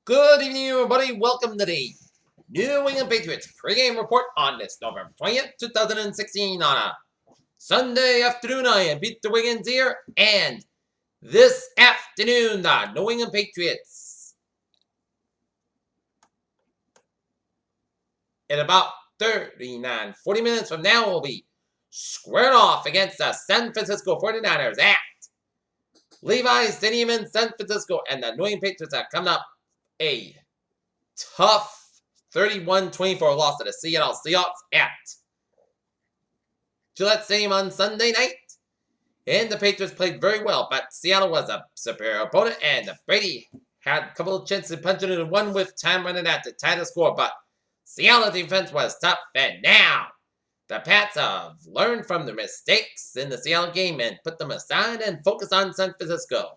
Good evening, everybody. Welcome to the New England Patriots pregame report on this November 20th, 2016 on a Sunday afternoon. I am Peter Wiggins here, and this afternoon, the New England Patriots, in about 40 minutes from now, will be squared off against the San Francisco 49ers at Levi's Stadium in San Francisco, and the New England Patriots are coming up a tough 31-24 loss to the Seattle Seahawks at Gillette Stadium on Sunday night. And the Patriots played very well, but Seattle was a superior opponent, and Brady had a couple of chances to punch it in, one with time running out to tie the score, but Seattle defense was tough, and now the Pats have learned from their mistakes in the Seattle game and put them aside and focus on San Francisco.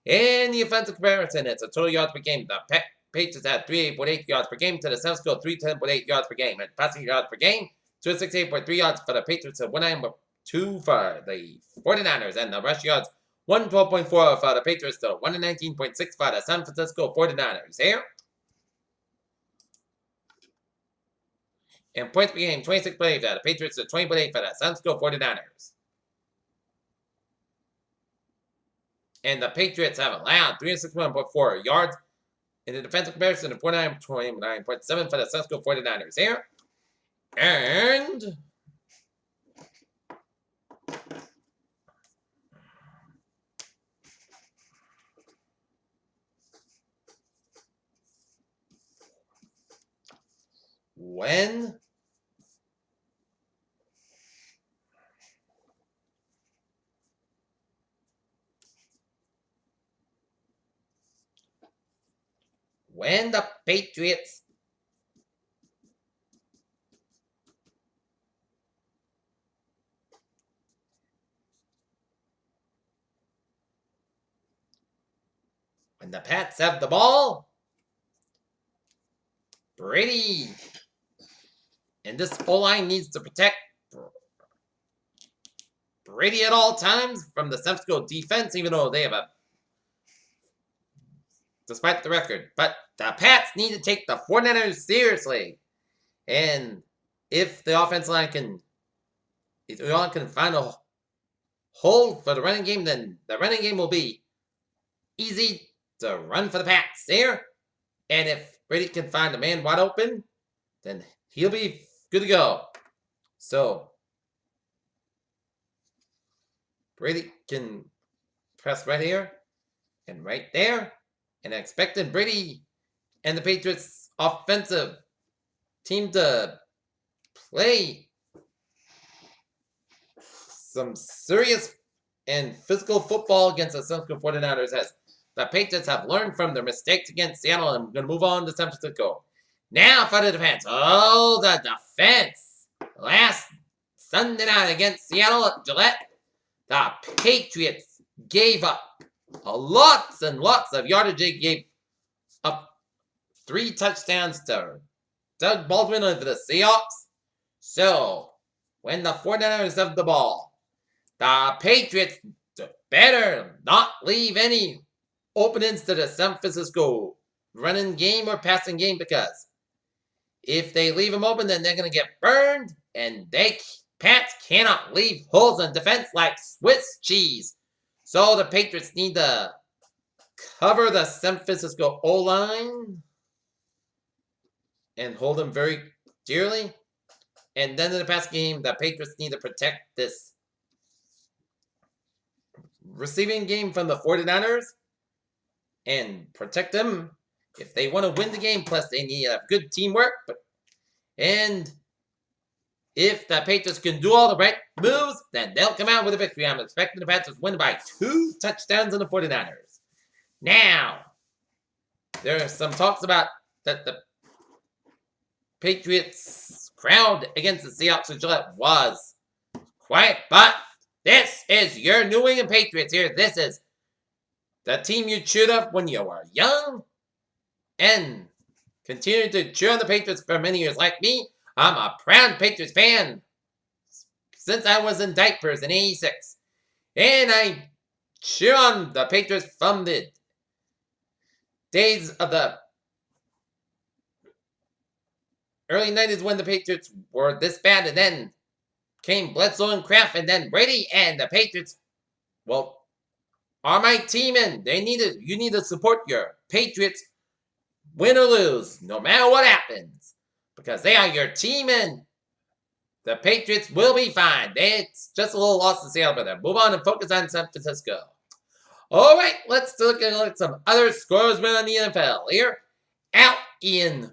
In the offensive comparison, it's a total yards per game. The Patriots had 3.8 yards per game to the San Francisco 310.8 yards per game. And passing yards per game, 268.3 yards for the Patriots and 109.2 for the 49ers. And the rush yards, 112.4 for the Patriots to 119.6 for the San Francisco 49ers. Here. And points per game, 26.8 for the Patriots to 20.8 for the San Francisco 49ers. And the Patriots have allowed 361.4 yards in the defensive comparison to 29.7 for the San Francisco 49ers here. And when the Patriots when the Pats have the ball, Brady and this O-line needs to protect Brady at all times from the San Francisco defense, even though they have despite the record. But the Pats need to take the 49ers seriously. And if the offensive line can find a hold for the running game, then the running game will be easy to run for the Pats there. And if Brady can find a man wide open, then he'll be good to go. So Brady can press right here and right there. And I expected Brady and the Patriots offensive team to play some serious and physical football against the San Francisco 49ers, as the Patriots have learned from their mistakes against Seattle. And I'm going to move on to San Francisco. Now for the defense. Oh, the defense. Last Sunday night against Seattle at Gillette, the Patriots gave up lots and lots of yardage. They gave up 3 touchdowns to Doug Baldwin over the Seahawks. So, when the 49ers have the ball, the Patriots better not leave any openings to the San Francisco running game or passing game, because if they leave them open, then they're going to get burned, and Pats cannot leave holes in defense like Swiss cheese. So the Patriots need to cover the San Francisco O-line and hold them very dearly. And then in the pass game, the Patriots need to protect this receiving game from the 49ers and protect them if they want to win the game. Plus, they need good teamwork. And if the Patriots can do all the right moves, then they'll come out with a victory. I'm expecting the Patriots to win by 2 touchdowns on the 49ers. Now, there are some talks about that the Patriots crowd against the Seahawks and Gillette was quiet, but this is your New England Patriots here. This is the team you cheered up when you were young and continue to cheer on the Patriots for many years. Like me, I'm a proud Patriots fan since I was in diapers in '86. And I cheer on the Patriots from the days of the early 90s when the Patriots were this bad, and then came Bledsoe and Kraft, and then Brady, and the Patriots, well, are my team, and you need to support your Patriots, win or lose, no matter what happens, because they are your team, and the Patriots will be fine. It's just a little loss to Seattle, but then move on and focus on San Francisco. All right, let's look at some other scores around the NFL here. Out in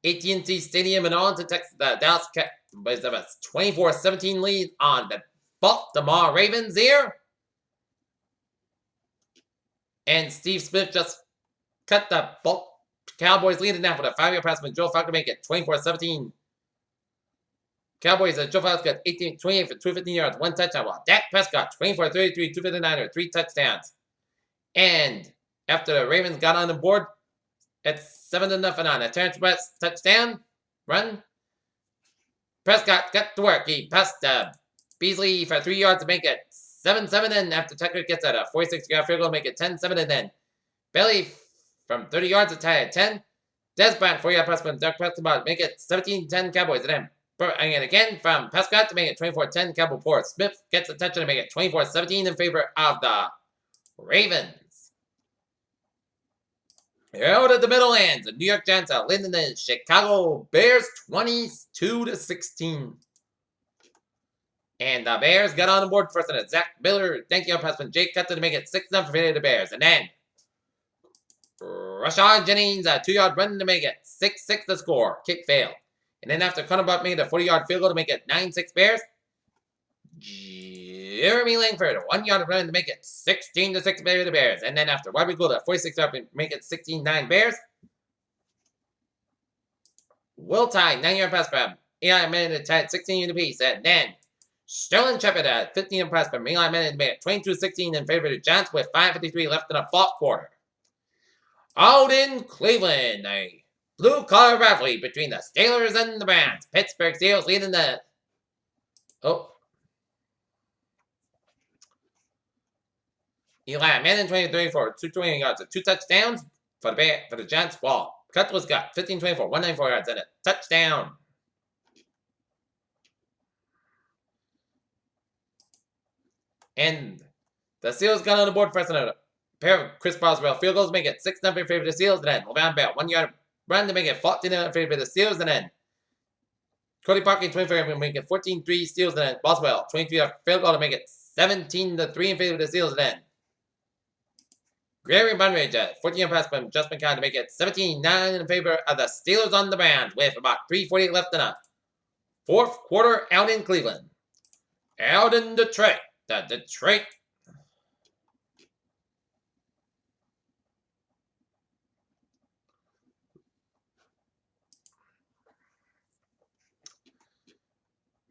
AT&T Stadium in Arlington, Texas, the Dallas Cowboys have a 24-17 lead on the Baltimore Ravens here. And Steve Smith just cut the Cowboys lead now for the 5-yard pass from Joe Flacco to make it 24-17. Cowboys, Joe Flacco got 28 for 215 yards, 1 touchdown, while Dak Prescott, 24-33, 259 or 3 touchdowns. And after the Ravens got on the board, it's 7-0 on a Terrence West touchdown run. Prescott got to work. He passed Beasley for 3 yards to make it 7-7, and after Tucker gets at a 46-yard field goal to make it 10-7, and then Bailey from 30 yards to tie at 10. Des Bryant, 4-yard pass from Doug Prescott to make it 17-10 Cowboys, and then and again from Prescott to make it 24-10 Cowboys. Smith gets a touchdown to make it 24-17 in favor of the Ravens. Out of the Middlelands, the New York Giants are leading the Chicago Bears 22-16. And the Bears got on the board first on a Zach Miller, thank you, pass from Jake Cutler to make it 6-0 for the Bears. And then Rashad Jennings, a 2-yard run to make it 6-6 to score. Kick failed. And then after Cunningham made a 40-yard field goal to make it 9-6 Bears, Jeremy Langford, a 1-yard run to make it 16-6 for the Bears. And then after Robbie Gould, a 46-yard to make it 16-9 Bears. Will Tye, 9-yard pass from Eli Manning to tie 16 apiece. And then Sterling Shepard, a 15-yard pass from Eli Manning to make it 22-16 in favor of the Giants with 5:53 left in the fourth quarter. Out in Cleveland, a blue-collar rivalry between the Steelers and the Browns. Pittsburgh Steelers leading the... Eli Manning, 20-34, 220 yards, and 2 touchdowns for the Giants. Ball. Cutler's got 15-24, 194 yards, and a touchdown. And the Steelers got on the board first on a pair of Chris Boswell field goals to make it 6-0 in favor of the Steelers, and then LeVon Bell, 1-yard run to make it 14-0 in favor of the Steelers, and then Cody Parkey, 24 to make it 14-3 Steelers, and then Boswell, 23-yard field goal to make it 17-3 in favor of the Steelers, and then Gary Bunridge, 14-yard pass from Justin McCown to make it 17-9 in favor of the Steelers on the Browns with about 3:48 left in the fourth quarter out in Cleveland. Out in Detroit, the Detroit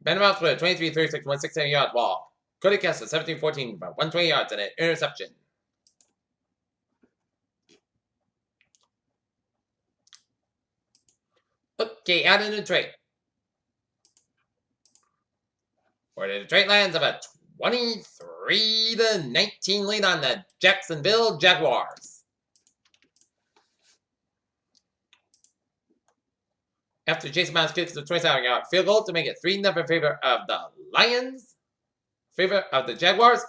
Ben Roethlisberger, 23-36, 167 yards ball. Cody Kessler, 17-14, about 120 yards and an interception. Okay, out in Detroit. Where the Detroit Lions have a 23-19 lead on the Jacksonville Jaguars. After Jason Myers kicks the 27-yard field goal to make it 3-0 in favor of the Lions. Favor of the Jaguars.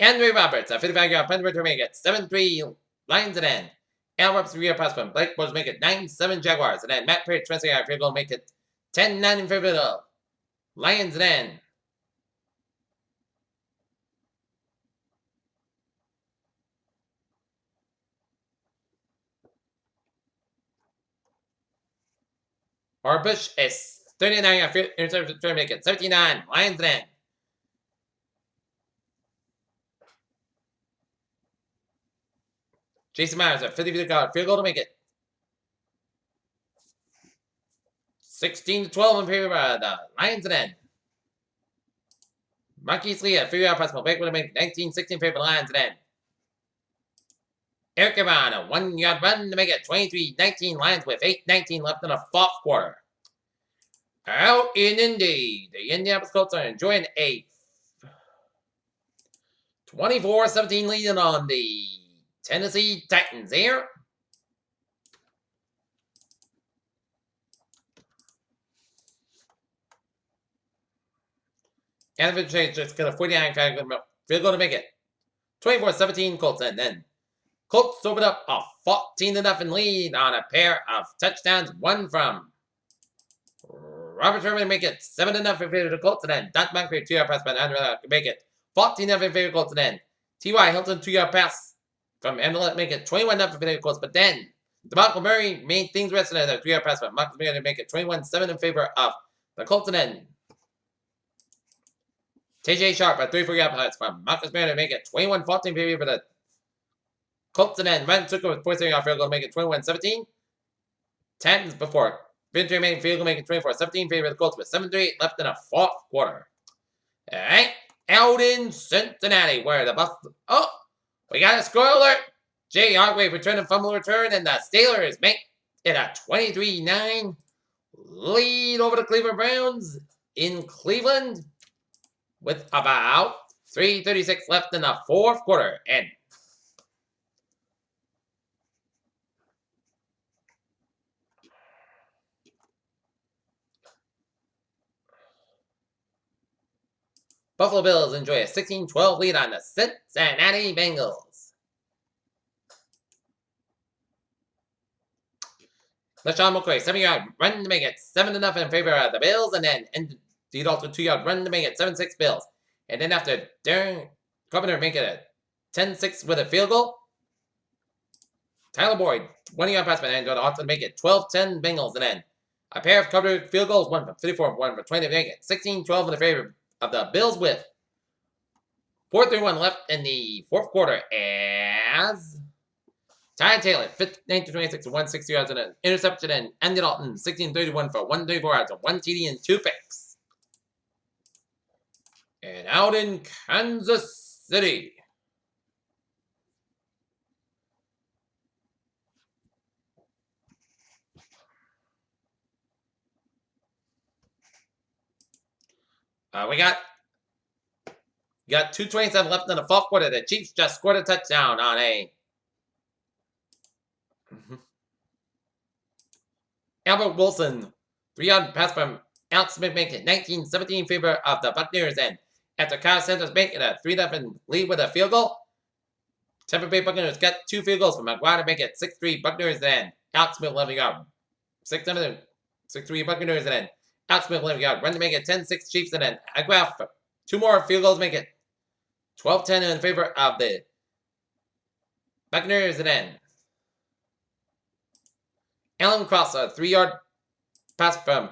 Andre Roberts, a 55-yard punt return to make it 7-3 Lions and then Al Roberts, 3-yard pass from Blake Bortles make it 9-7 Jaguars. And then Matt Perry, 20-yard field goal make it 10-9 in favor of the Lions and then Bush is 39-yard interception to make it 17-9 Lions and then Jason Myers, a 50-yard field goal to make it 16-12 in favor of the Lions and then Marquise Lee, a 3-yard pass from Blake would make it 19-16 in favor of the Lions and then Eric Ebron, a 1-yard run to make it 23-19 Lions with 8:19 left in the fourth quarter. Out in Indy, the Indianapolis Colts are enjoying a 24-17 lead on the Tennessee Titans here. And if it just got a 49 field goal to make it 24-17 Colts. And then Colts open up a 14-0 lead on a pair of touchdowns. One from Robert Sherman to make it 7-0 in favor of the Colts. And then Dante Montgomery 2-yard pass by Andrew to make it 14-0 in favor of the Colts. And then T.Y. Hilton 2-yard pass from Andrew to make it 21-0 in favor of the Colts. But then DeMarco Murray made things rest in a 3-yard pass by Marcus Mariota to make it 21-7 in favor of the Colts. And then TJ Sharp a 3-4-yard pass from Marcus Mariota to make it 21-14 in favor of the Colts. And then Ryan Tucker with 47-yard field goal to make it 21-17. 10 before Vince remaining field goal making 24-17 in favor of the Colts with 7:38 left in the fourth quarter. All right, out in Cincinnati where the Buffalo. Oh, we got a score alert. Jay Hargrave returned a fumble return, and the Steelers make it a 23-9 lead over the Cleveland Browns in Cleveland with about 3:36 left in the fourth quarter. And Buffalo Bills enjoy a 16-12 lead on the Cincinnati Bengals. LaShawn McCoy, 7-yard run to make it 7-0 in favor of the Bills, and then indeed also 2-yard run to make it 7-6 Bills. And then after Darren Carpenter make it a 10-6 with a field goal, Tyler Boyd, 1-yard pass by Andrew also to make it 12-10 Bengals, and then a pair of covered field goals, one from 34, one from 20 to make it 16-12 in the favor of the Bills with 4:31 left in the fourth quarter as Ty Taylor, 19-26 to 160 yards and an interception, and Andy Dalton, 16-31 for 134 yards and 1 TD and 2 picks. And out in Kansas City, we got 2:27 left in the fourth quarter. The Chiefs just scored a touchdown on a Albert Wilson 3-yard pass from Alex Smith making it 19-17 in favor of the Buccaneers. And after Kyle Sanders making a 3-0 lead with a field goal, Tampa Bay Buccaneers got 2 field goals from McGuire to make it 6-3 Buccaneers. And Alex Smith 11-yard 6-3 Buccaneers. And then Alex Smith 11-yard run to make it 10-6 Chiefs. And then McGuire 2 more field goals make it 12-10 in favor of the Buccaneers. And then Alan Cross, a 3-yard pass from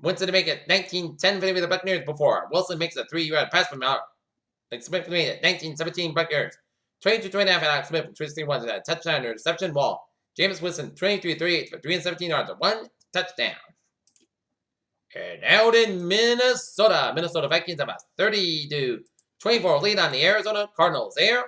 Winston to make it 19-10 in favor of the Buccaneers before Wilson makes a 3-yard pass from Smith to make it 19-17 Buccaneers. 22-20 after Alex Smith from 21 to a touchdown and reception ball. Jameis Winston 23-38 for 317 yards and 1 touchdown. And out in Minnesota, Vikings have a 30-24 lead on the Arizona Cardinals there.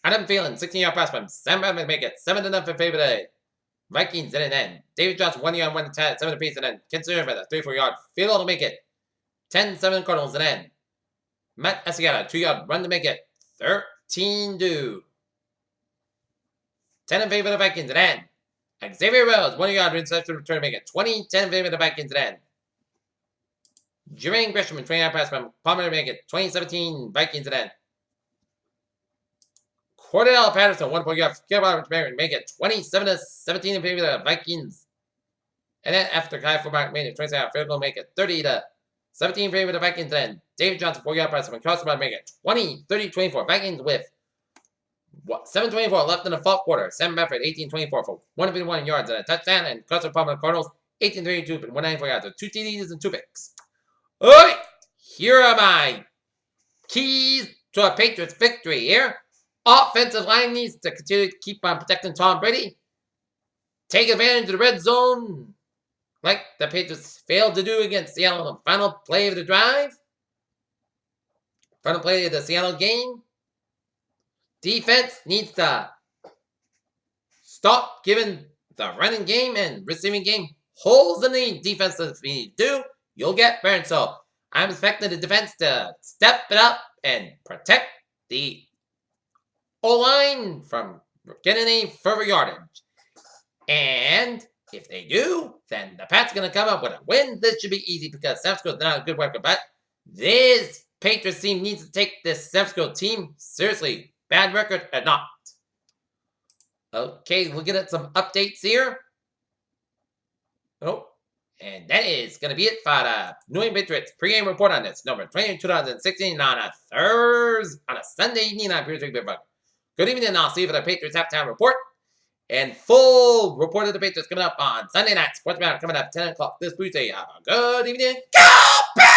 Adam Thielen, 16-yard pass from Sam Bradford make it 7-0 in favor of the Vikings. And then David Johnson, 1-yard, 1 to 7 apiece. And then Ken Sewell with a 3-4-yard field goal to make it 10-7 Cardinals. And then Matt Asiata, 2-yard run to make it 13-2. 10 in favor of the Vikings. And then Xavier Rhodes, 1-yard interception return to make it 20-10 in favor of the Vikings. And then Jermaine Gresham, 20-yard pass from Palmer to make it 20-17 Vikings. And then Cordell Patterson, 1-4-yard field goal to make it 27-17 in favor of the Vikings. And then after Kai Fulmark made it 27-yard field goal, make it 30-17 in favor of the Vikings. And then David Johnson, 4-yard pass from Crosby, make it 20-30-24 Vikings with 7:24 left in the fourth quarter. Sam Bradford, 18-24 for 151 yards and a touchdown. And Carson Palmer Cardinals, 18-32 for 194 yards with 2 TDs and 2 picks. All right, here are my keys to a Patriots victory here. Offensive line needs to continue to keep on protecting Tom Brady. Take advantage of the red zone, like the Patriots failed to do against Seattle in the final play of the drive. Final play of the Seattle game. Defense needs to stop giving the running game and receiving game holes in the defense. If you do, you'll get burned. So I'm expecting the defense to step it up and protect the O-line from getting any further yardage. And if they do, then the Pats are going to come up with a win. This should be easy because San Francisco's not a good record, but this Patriots team needs to take this San Francisco team seriously. Bad record or not. Okay, we'll get at some updates here. Oh, and that is going to be it for the New England Patriots pregame report on this number 20, 2016 on a Sunday evening on Patriots Pregame. Good evening, and I'll see you for the Patriots halftime report. And full report of the Patriots coming up on Sunday night. Sports Matter coming up 10 o'clock this Tuesday. Have a good evening. Go Patriots!